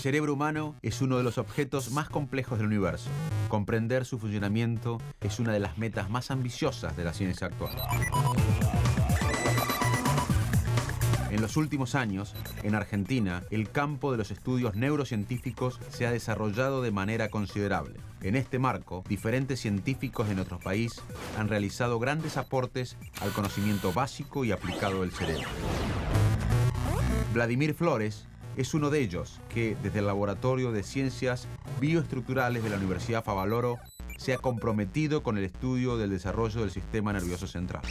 cerebro humano es uno de los objetos más complejos del universo. Comprender su funcionamiento es una de las metas más ambiciosas de la ciencia actual. En los últimos años, en Argentina, el campo de los estudios neurocientíficos se ha desarrollado de manera considerable. En este marco, diferentes científicos de nuestro país han realizado grandes aportes al conocimiento básico y aplicado del cerebro. Vladimir Flores es uno de ellos que, desde el Laboratorio de Ciencias Bioestructurales de la Universidad Favaloro, se ha comprometido con el estudio del desarrollo del sistema nervioso central.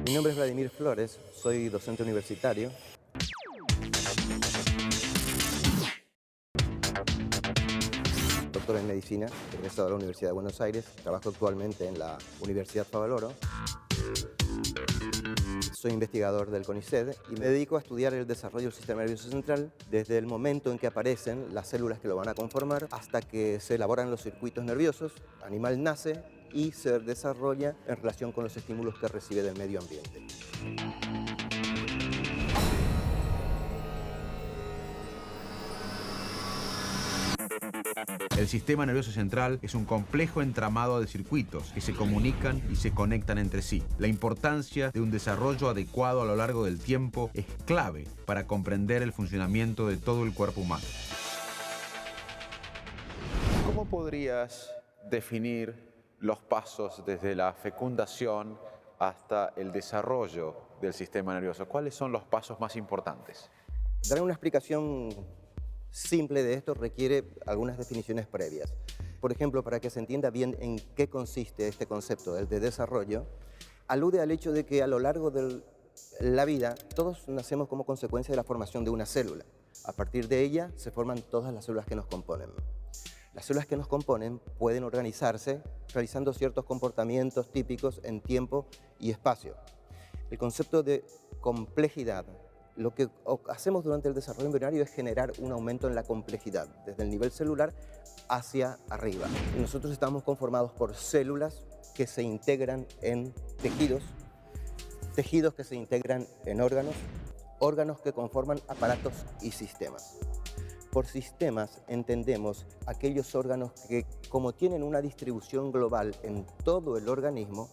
Mi nombre es Vladimir Flores, soy docente universitario. Doctor en medicina, egresado de la Universidad de Buenos Aires. Trabajo actualmente en la Universidad Favaloro. Soy investigador del CONICET y me dedico a estudiar el desarrollo del sistema nervioso central desde el momento en que aparecen las células que lo van a conformar hasta que se elaboran los circuitos nerviosos, el animal nace y se desarrolla en relación con los estímulos que recibe del medio ambiente. El sistema nervioso central es un complejo entramado de circuitos que se comunican y se conectan entre sí. La importancia de un desarrollo adecuado a lo largo del tiempo es clave para comprender el funcionamiento de todo el cuerpo humano. ¿Cómo podrías definir los pasos desde la fecundación hasta el desarrollo del sistema nervioso? ¿Cuáles son los pasos más importantes? Dar una explicación simple de esto requiere algunas definiciones previas. Por ejemplo, para que se entienda bien en qué consiste este concepto del de desarrollo, alude al hecho de que a lo largo de la vida todos nacemos como consecuencia de la formación de una célula. A partir de ella se forman todas las células que nos componen. Las células que nos componen pueden organizarse realizando ciertos comportamientos típicos en tiempo y espacio. El concepto de complejidad, lo que hacemos durante el desarrollo embrionario es generar un aumento en la complejidad, desde el nivel celular hacia arriba. Nosotros estamos conformados por células que se integran en tejidos, tejidos que se integran en órganos, órganos que conforman aparatos y sistemas. Por sistemas entendemos aquellos órganos que, como tienen una distribución global en todo el organismo,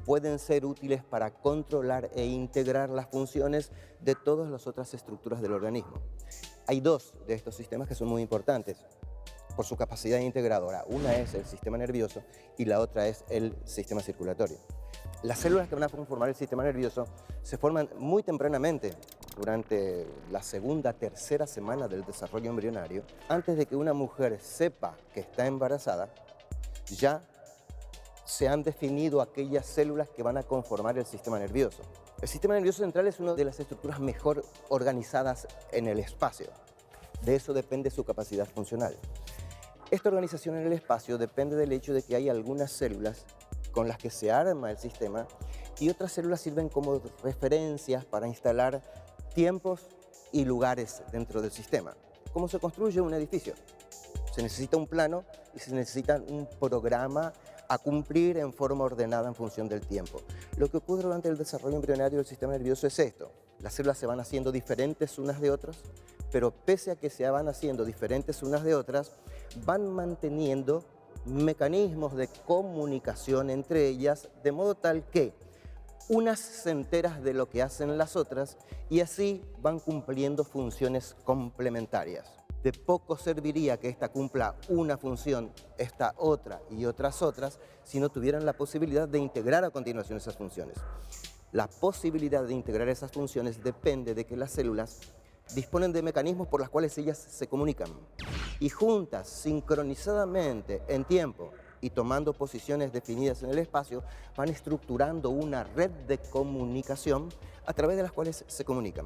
pueden ser útiles para controlar e integrar las funciones de todas las otras estructuras del organismo. Hay dos de estos sistemas que son muy importantes por su capacidad integradora. Una es el sistema nervioso y la otra es el sistema circulatorio. Las células que van a conformar el sistema nervioso se forman muy tempranamente, durante la segunda, tercera semana del desarrollo embrionario. Antes de que una mujer sepa que está embarazada, ya se han definido aquellas células que van a conformar el sistema nervioso. El sistema nervioso central es una de las estructuras mejor organizadas en el espacio. De eso depende su capacidad funcional. Esta organización en el espacio depende del hecho de que hay algunas células con las que se arma el sistema y otras células sirven como referencias para instalar tiempos y lugares dentro del sistema. ¿Cómo se construye un edificio? Se necesita un plano y se necesita un programa a cumplir en forma ordenada en función del tiempo. Lo que ocurre durante el desarrollo embrionario del sistema nervioso es esto. Las células se van haciendo diferentes unas de otras, pero pese a que se van haciendo diferentes unas de otras, van manteniendo mecanismos de comunicación entre ellas, de modo tal que unas se enteran de lo que hacen las otras y así van cumpliendo funciones complementarias. De poco serviría que esta cumpla una función, esta otra y otras si no tuvieran la posibilidad de integrar a continuación esas funciones. La posibilidad de integrar esas funciones depende de que las células disponen de mecanismos por los cuales ellas se comunican y juntas, sincronizadamente en tiempo y tomando posiciones definidas en el espacio, van estructurando una red de comunicación a través de las cuales se comunican.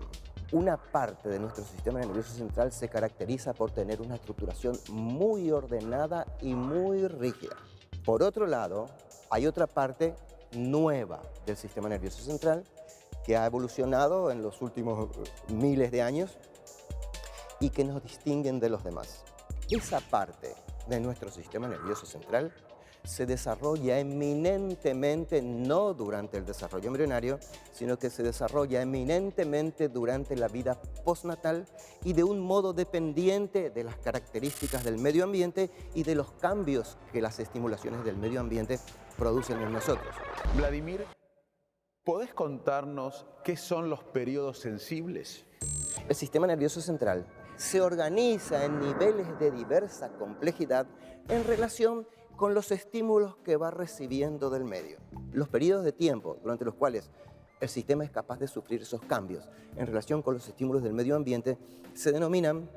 Una parte de nuestro sistema nervioso central se caracteriza por tener una estructuración muy ordenada y muy rígida. Por otro lado, hay otra parte nueva del sistema nervioso central que ha evolucionado en los últimos miles de años y que nos distinguen de los demás. Esa parte de nuestro sistema nervioso central se desarrolla eminentemente no durante el desarrollo embrionario, sino que se desarrolla eminentemente durante la vida postnatal y de un modo dependiente de las características del medio ambiente y de los cambios que las estimulaciones del medio ambiente producen en nosotros. Vladimir, ¿podés contarnos qué son los periodos sensibles? El sistema nervioso central se organiza en niveles de diversa complejidad en relación con los estímulos que va recibiendo del medio. Los periodos de tiempo durante los cuales el sistema es capaz de sufrir esos cambios en relación con los estímulos del medio ambiente se denominan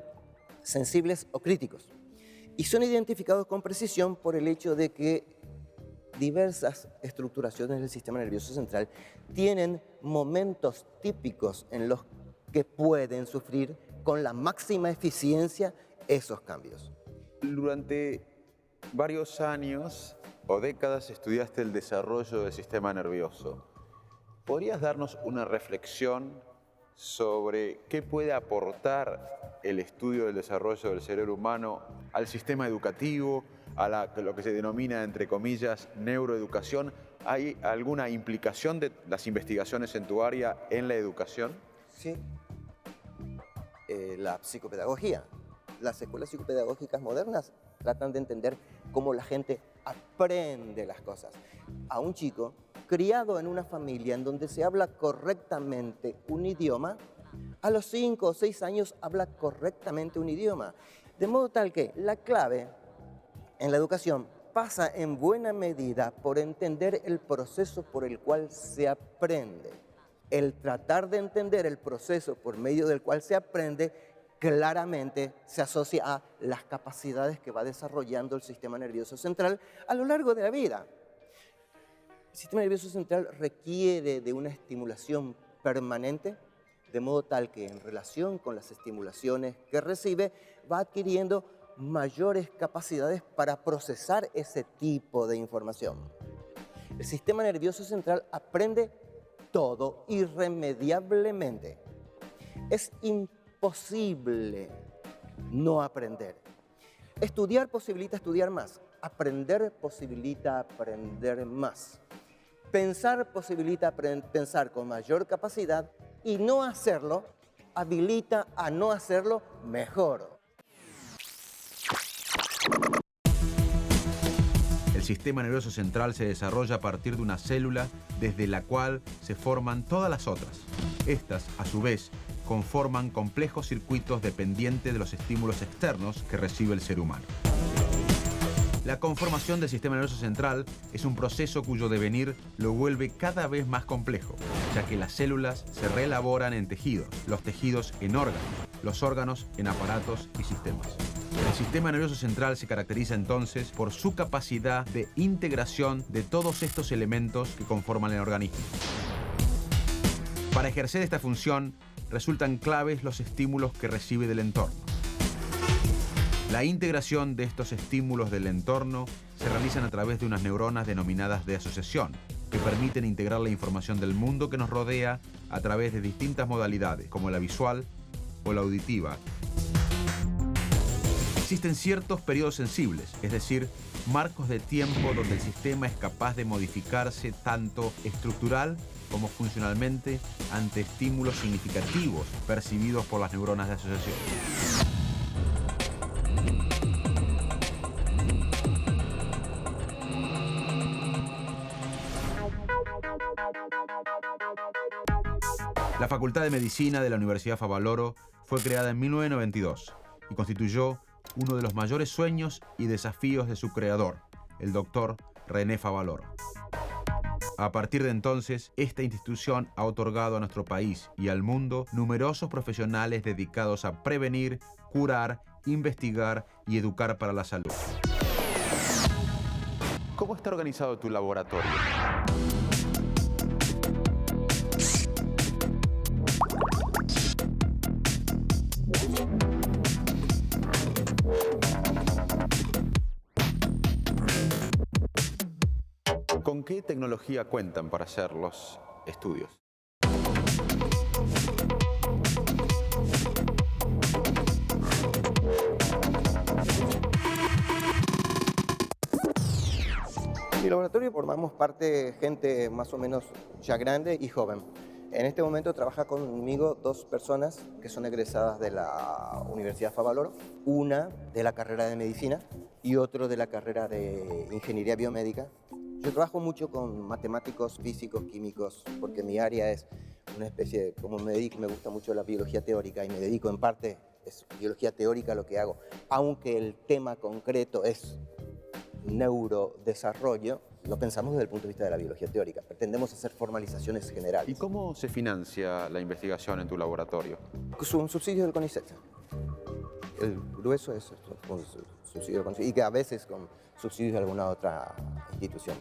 sensibles o críticos y son identificados con precisión por el hecho de que diversas estructuraciones del sistema nervioso central tienen momentos típicos en los que pueden sufrir con la máxima eficiencia esos cambios. Durante varios años o décadas estudiaste el desarrollo del sistema nervioso. ¿Podrías darnos una reflexión sobre qué puede aportar el estudio del desarrollo del cerebro humano al sistema educativo, a lo que se denomina, entre comillas, neuroeducación? ¿Hay alguna implicación de las investigaciones en tu área en la educación? Sí. La psicopedagogía. Las escuelas psicopedagógicas modernas tratan de entender cómo la gente aprende las cosas. A un chico criado en una familia en donde se habla correctamente un idioma, a los 5 o 6 años habla correctamente un idioma. De modo tal que la clave en la educación pasa en buena medida por entender el proceso por el cual se aprende. El tratar de entender el proceso por medio del cual se aprende claramente se asocia a las capacidades que va desarrollando el sistema nervioso central a lo largo de la vida. El sistema nervioso central requiere de una estimulación permanente, de modo tal que en relación con las estimulaciones que recibe va adquiriendo mayores capacidades para procesar ese tipo de información. El sistema nervioso central aprende todo irremediablemente. Es imposible no aprender. Estudiar posibilita estudiar más. Aprender posibilita aprender más. Pensar posibilita pensar con mayor capacidad y no hacerlo habilita a no hacerlo mejor. El sistema nervioso central se desarrolla a partir de una célula desde la cual se forman todas las otras. Estas, a su vez, conforman complejos circuitos dependientes de los estímulos externos que recibe el ser humano. La conformación del sistema nervioso central es un proceso cuyo devenir lo vuelve cada vez más complejo, ya que las células se reelaboran en tejidos, los tejidos en órganos, los órganos en aparatos y sistemas. El sistema nervioso central se caracteriza entonces por su capacidad de integración de todos estos elementos que conforman el organismo. Para ejercer esta función, resultan claves los estímulos que recibe del entorno. La integración de estos estímulos del entorno se realizan a través de unas neuronas denominadas de asociación, que permiten integrar la información del mundo que nos rodea a través de distintas modalidades, como la visual o la auditiva. Existen ciertos periodos sensibles, es decir, marcos de tiempo donde el sistema es capaz de modificarse tanto estructural como funcionalmente ante estímulos significativos percibidos por las neuronas de asociación. La Facultad de Medicina de la Universidad Favaloro fue creada en 1992 y constituyó uno de los mayores sueños y desafíos de su creador, el doctor René Favaloro. A partir de entonces, esta institución ha otorgado a nuestro país y al mundo numerosos profesionales dedicados a prevenir, curar, investigar y educar para la salud. ¿Cómo está organizado tu laboratorio? ¿Con qué tecnología cuentan para hacer los estudios? En mi laboratorio formamos parte gente más o menos ya grande y joven. En este momento trabaja conmigo dos personas que son egresadas de la Universidad Favaloro, una de la carrera de medicina y otro de la carrera de ingeniería biomédica. Yo trabajo mucho con matemáticos, físicos, químicos, porque mi área es una especie de, como me dedico, me gusta mucho la biología teórica y me dedico en parte, es biología teórica lo que hago, aunque el tema concreto es neurodesarrollo, lo pensamos desde el punto de vista de la biología teórica. Pretendemos hacer formalizaciones generales. ¿Y cómo se financia la investigación en tu laboratorio? Un subsidio del CONICET. El grueso es un subsidio del CONICET y que a veces con subsidios de alguna otra institución.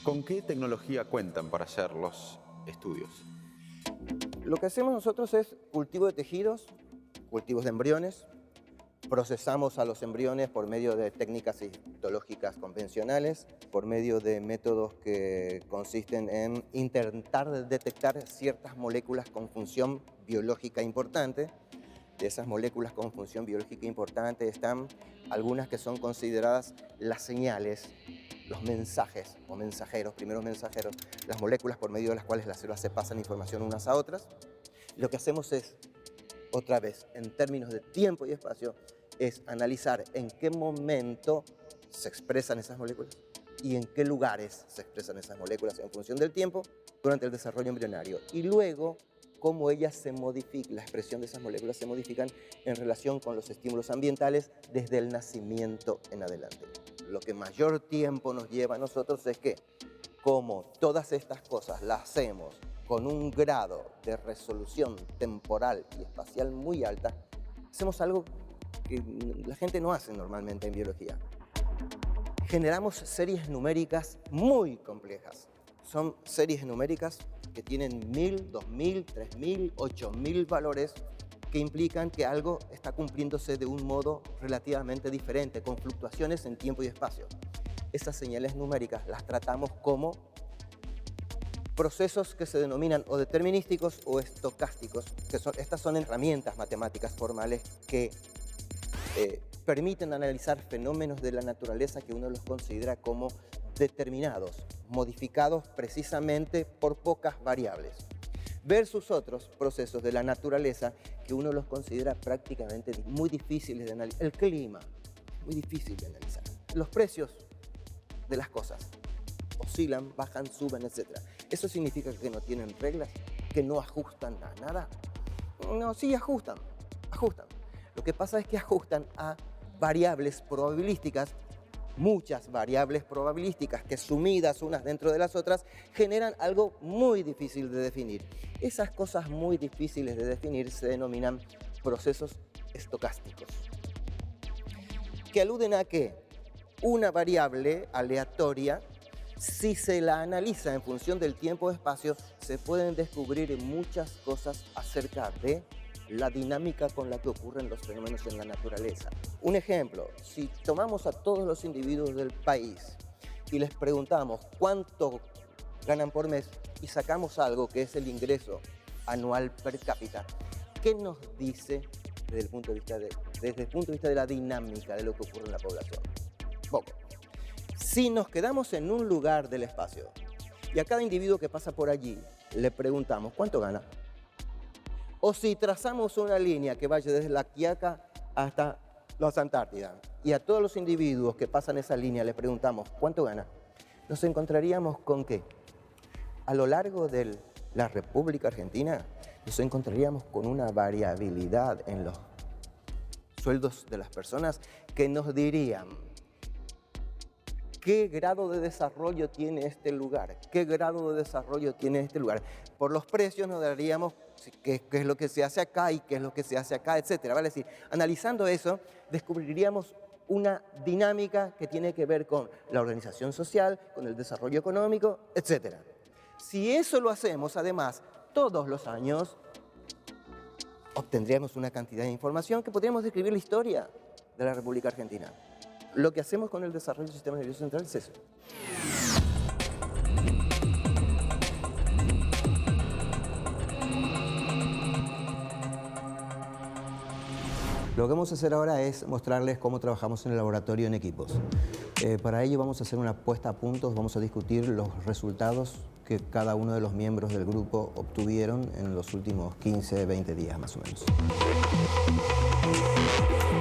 ¿Con qué tecnología cuentan para hacer los estudios? Lo que hacemos nosotros es cultivo de tejidos, cultivos de embriones. Procesamos a los embriones por medio de técnicas histológicas convencionales, por medio de métodos que consisten en intentar detectar ciertas moléculas con función biológica importante. De esas moléculas con función biológica importante están algunas que son consideradas las señales, los mensajes o mensajeros, primeros mensajeros, las moléculas por medio de las cuales las células se pasan información unas a otras. Lo que hacemos es, otra vez, en términos de tiempo y espacio, es analizar en qué momento se expresan esas moléculas y en qué lugares se expresan esas moléculas en función del tiempo durante el desarrollo embrionario. Y luego, cómo ellas se modifican, la expresión de esas moléculas se modifican en relación con los estímulos ambientales desde el nacimiento en adelante. Lo que mayor tiempo nos lleva a nosotros es que, como todas estas cosas las hacemos con un grado de resolución temporal y espacial muy alta, hacemos algo que la gente no hace normalmente en biología. Generamos series numéricas muy complejas. Son series numéricas que tienen 1000, 2000, 3000, 8000 valores que implican que algo está cumpliéndose de un modo relativamente diferente, con fluctuaciones en tiempo y espacio. Esas señales numéricas las tratamos como procesos que se denominan o determinísticos o estocásticos, que estas son herramientas matemáticas formales que permiten analizar fenómenos de la naturaleza que uno los considera como determinados, modificados precisamente por pocas variables, versus otros procesos de la naturaleza que uno los considera prácticamente muy difíciles de analizar. El clima, muy difícil de analizar. Los precios de las cosas oscilan, bajan, suben, etc. ¿Eso significa que no tienen reglas? ¿Que no ajustan a nada? No, sí ajustan. Lo que pasa es que ajustan a variables probabilísticas, muchas variables probabilísticas que sumidas unas dentro de las otras generan algo muy difícil de definir. Esas cosas muy difíciles de definir se denominan procesos estocásticos, que aluden a que una variable aleatoria, si se la analiza en función del tiempo o espacio, se pueden descubrir muchas cosas acerca de la dinámica con la que ocurren los fenómenos en la naturaleza. Un ejemplo, si tomamos a todos los individuos del país y les preguntamos cuánto ganan por mes y sacamos algo que es el ingreso anual per cápita, ¿qué nos dice desde el punto de vista de la dinámica de lo que ocurre en la población? Poco. Si nos quedamos en un lugar del espacio y a cada individuo que pasa por allí le preguntamos ¿cuánto gana? O si trazamos una línea que vaya desde la Quiaca hasta las Antártidas y a todos los individuos que pasan esa línea le preguntamos ¿cuánto gana? Nos encontraríamos con que a lo largo de la República Argentina nos encontraríamos con una variabilidad en los sueldos de las personas que nos dirían ¿qué grado de desarrollo tiene este lugar? ¿Qué grado de desarrollo tiene este lugar? Por los precios nos daríamos qué es lo que se hace acá y qué es lo que se hace acá, etcétera. Vale decir, analizando eso, descubriríamos una dinámica que tiene que ver con la organización social, con el desarrollo económico, etcétera. Si eso lo hacemos, además, todos los años, obtendríamos una cantidad de información que podríamos describir la historia de la República Argentina. Lo que hacemos con el desarrollo del sistema nervioso central es eso. Lo que vamos a hacer ahora es mostrarles cómo trabajamos en el laboratorio en equipos. Para ello vamos a hacer una puesta a punto, vamos a discutir los resultados que cada uno de los miembros del grupo obtuvieron en los últimos 15, 20 días más o menos.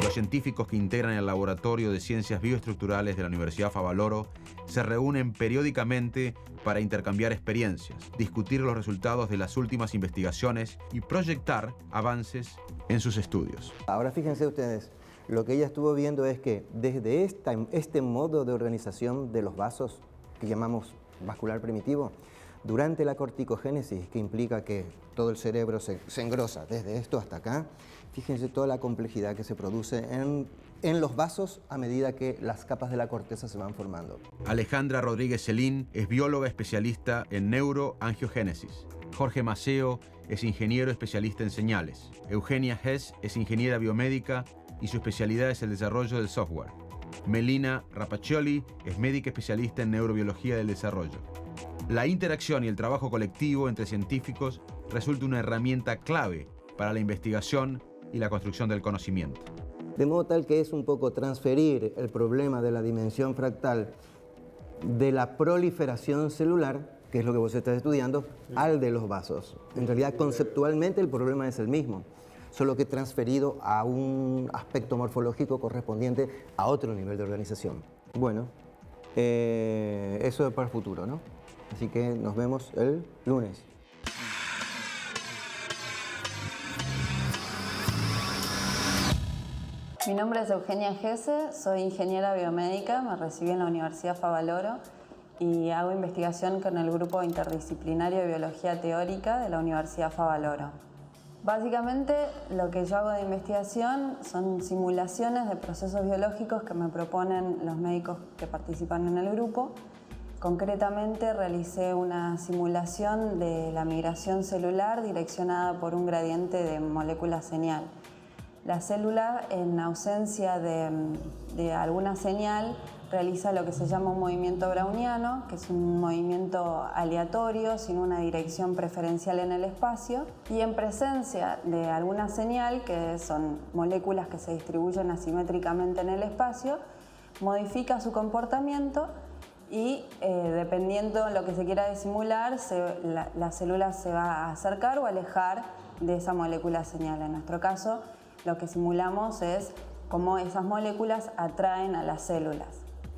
Los científicos que integran el Laboratorio de Ciencias Bioestructurales de la Universidad Favaloro se reúnen periódicamente para intercambiar experiencias, discutir los resultados de las últimas investigaciones y proyectar avances en sus estudios. Ahora fíjense ustedes, lo que ella estuvo viendo es que desde este modo de organización de los vasos, que llamamos vascular primitivo, durante la corticogénesis, que implica que todo el cerebro se engrosa desde esto hasta acá, fíjense toda la complejidad que se produce en los vasos a medida que las capas de la corteza se van formando. Alejandra Rodríguez Celín es bióloga especialista en neuroangiogénesis. Jorge Maceo es ingeniero especialista en señales. Eugenia Hess es ingeniera biomédica y su especialidad es el desarrollo del software. Melina Rapaccioli es médica especialista en neurobiología del desarrollo. La interacción y el trabajo colectivo entre científicos resulta una herramienta clave para la investigación y la construcción del conocimiento. De modo tal que es un poco transferir el problema de la dimensión fractal de la proliferación celular, que es lo que vos estás estudiando, al de los vasos. En realidad, conceptualmente el problema es el mismo, solo que transferido a un aspecto morfológico correspondiente a otro nivel de organización. Bueno, eso es para el futuro, ¿no? Así que nos vemos el lunes. Mi nombre es Eugenia Gese, soy ingeniera biomédica, me recibí en la Universidad Favaloro y hago investigación con el grupo interdisciplinario de biología teórica de la Universidad Favaloro. Básicamente lo que yo hago de investigación son simulaciones de procesos biológicos que me proponen los médicos que participan en el grupo. Concretamente realicé una simulación de la migración celular direccionada por un gradiente de molécula señal. La célula, en ausencia de alguna señal, realiza lo que se llama un movimiento browniano, que es un movimiento aleatorio, sin una dirección preferencial en el espacio, y en presencia de alguna señal, que son moléculas que se distribuyen asimétricamente en el espacio, modifica su comportamiento y dependiendo de lo que se quiera simular, la célula se va a acercar o alejar de esa molécula señal. En nuestro caso, lo que simulamos es cómo esas moléculas atraen a las células.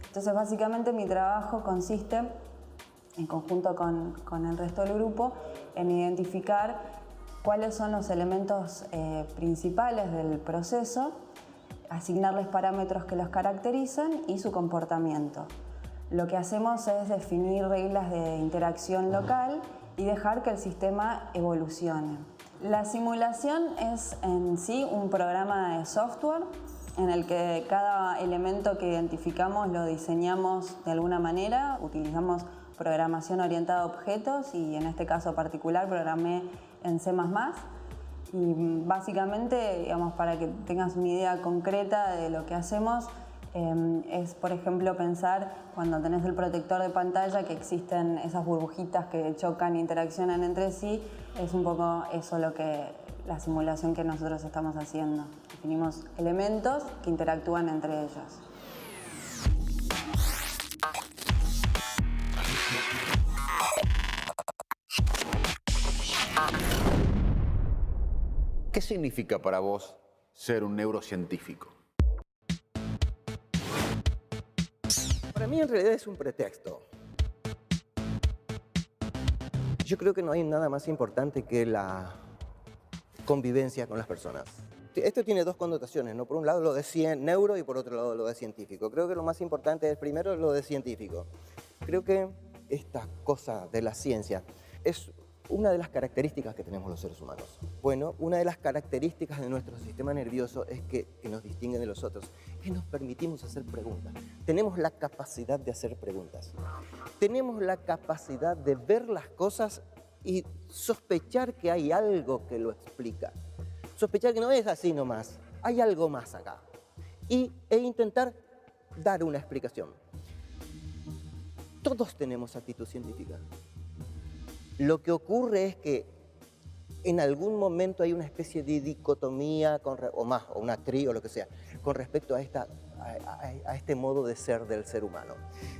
Entonces, básicamente mi trabajo consiste, en conjunto con el resto del grupo, en identificar cuáles son los elementos principales del proceso, asignarles parámetros que los caracterizan y su comportamiento. Lo que hacemos es definir reglas de interacción local y dejar que el sistema evolucione. La simulación es en sí un programa de software en el que cada elemento que identificamos lo diseñamos de alguna manera. Utilizamos programación orientada a objetos y en este caso particular programé en C++. Y básicamente, digamos, para que tengas una idea concreta de lo que hacemos, es, por ejemplo, pensar cuando tenés el protector de pantalla que existen esas burbujitas que chocan e interaccionan entre sí. Es un poco eso la simulación que nosotros estamos haciendo. Definimos elementos que interactúan entre ellos. ¿Qué significa para vos ser un neurocientífico? Para mí en realidad es un pretexto. Yo creo que no hay nada más importante que la convivencia con las personas. Esto tiene dos connotaciones, ¿no? Por un lado lo de neuro y por otro lado lo de científico. Creo que lo más importante es primero lo de científico. Creo que esta cosa de la ciencia es una de las características que tenemos los seres humanos. Bueno, una de las características de nuestro sistema nervioso es que nos distingue de los otros, que nos permitimos hacer preguntas. Tenemos la capacidad de hacer preguntas. Tenemos la capacidad de ver las cosas y sospechar que hay algo que lo explica. Sospechar que no es así nomás, hay algo más acá. E intentar dar una explicación. Todos tenemos actitud científica. Lo que ocurre es que en algún momento hay una especie de dicotomía, o una tri o lo que sea, con respecto a este modo de ser del ser humano.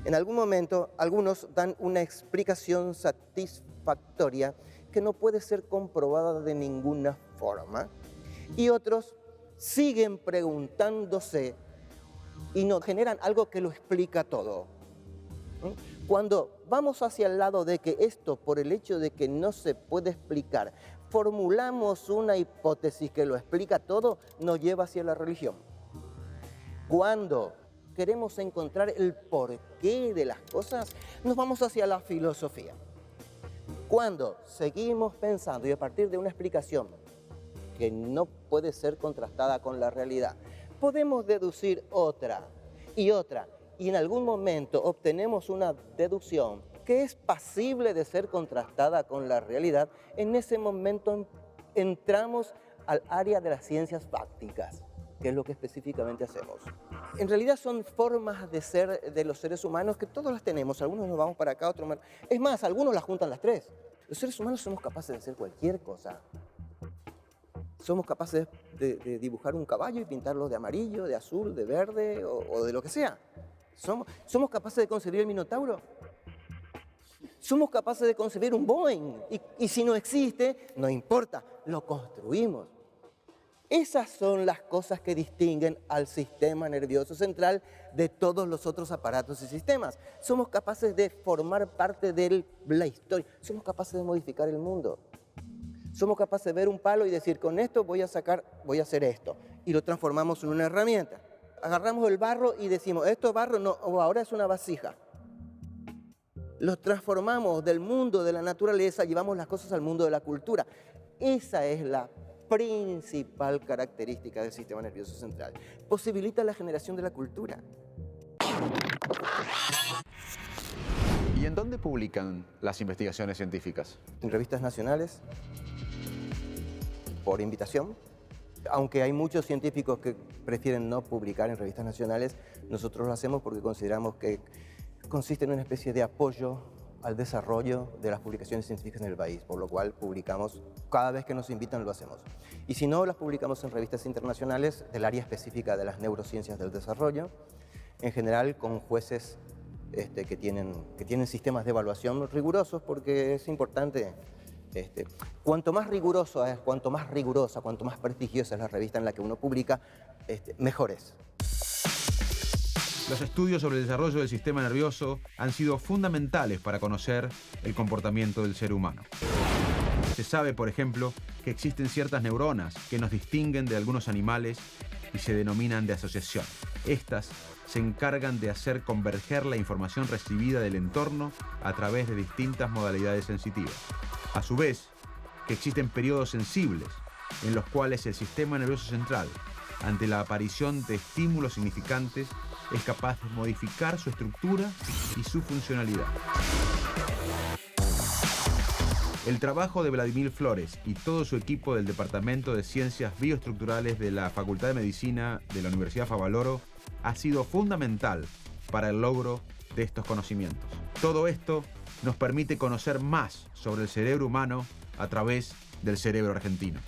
En algún momento, algunos dan una explicación satisfactoria que no puede ser comprobada de ninguna forma, y otros siguen preguntándose y nos generan algo que lo explica todo. Cuando vamos hacia el lado de que esto, por el hecho de que no se puede explicar, formulamos una hipótesis que lo explica todo, nos lleva hacia la religión. Cuando queremos encontrar el porqué de las cosas, nos vamos hacia la filosofía. Cuando seguimos pensando y a partir de una explicación que no puede ser contrastada con la realidad, podemos deducir otra, y en algún momento obtenemos una deducción que es pasible de ser contrastada con la realidad, en ese momento entramos al área de las ciencias fácticas, que es lo que específicamente hacemos. En realidad son formas de ser de los seres humanos que todos las tenemos, algunos nos vamos para acá, otros más. Es más, algunos las juntan las tres. Los seres humanos somos capaces de hacer cualquier cosa. Somos capaces de dibujar un caballo y pintarlo de amarillo, de azul, de verde o de lo que sea. Somos capaces de concebir el Minotauro. Somos capaces de concebir un Boeing. Y si no existe, no importa, lo construimos. Esas son las cosas que distinguen al sistema nervioso central de todos los otros aparatos y sistemas. Somos capaces de formar parte de la historia. Somos capaces de modificar el mundo. Somos capaces de ver un palo y decir, con esto voy a hacer esto. Y lo transformamos en una herramienta. Agarramos el barro y decimos, esto es barro, no, ahora es una vasija. Los transformamos del mundo de la naturaleza, llevamos las cosas al mundo de la cultura. Esa es la principal característica del sistema nervioso central. Posibilita la generación de la cultura. ¿Y en dónde publican las investigaciones científicas? En revistas nacionales, por invitación. Aunque hay muchos científicos que prefieren no publicar en revistas nacionales, nosotros lo hacemos porque consideramos que consiste en una especie de apoyo al desarrollo de las publicaciones científicas en el país, por lo cual publicamos, cada vez que nos invitan lo hacemos. Y si no, las publicamos en revistas internacionales del área específica de las neurociencias del desarrollo, en general con jueces que tienen sistemas de evaluación rigurosos, porque es importante. Cuanto más rigurosa, cuanto más prestigiosa es la revista en la que uno publica, mejor es. Los estudios sobre el desarrollo del sistema nervioso han sido fundamentales para conocer el comportamiento del ser humano. Se sabe, por ejemplo, que existen ciertas neuronas que nos distinguen de algunos animales y se denominan de asociación. Estas se encargan de hacer converger la información recibida del entorno a través de distintas modalidades sensitivas. A su vez, que existen periodos sensibles en los cuales el sistema nervioso central, ante la aparición de estímulos significantes, es capaz de modificar su estructura y su funcionalidad. El trabajo de Vladimir Flores y todo su equipo del Departamento de Ciencias Bioestructurales de la Facultad de Medicina de la Universidad Favaloro ha sido fundamental para el logro de estos conocimientos. Todo esto nos permite conocer más sobre el cerebro humano a través del cerebro argentino.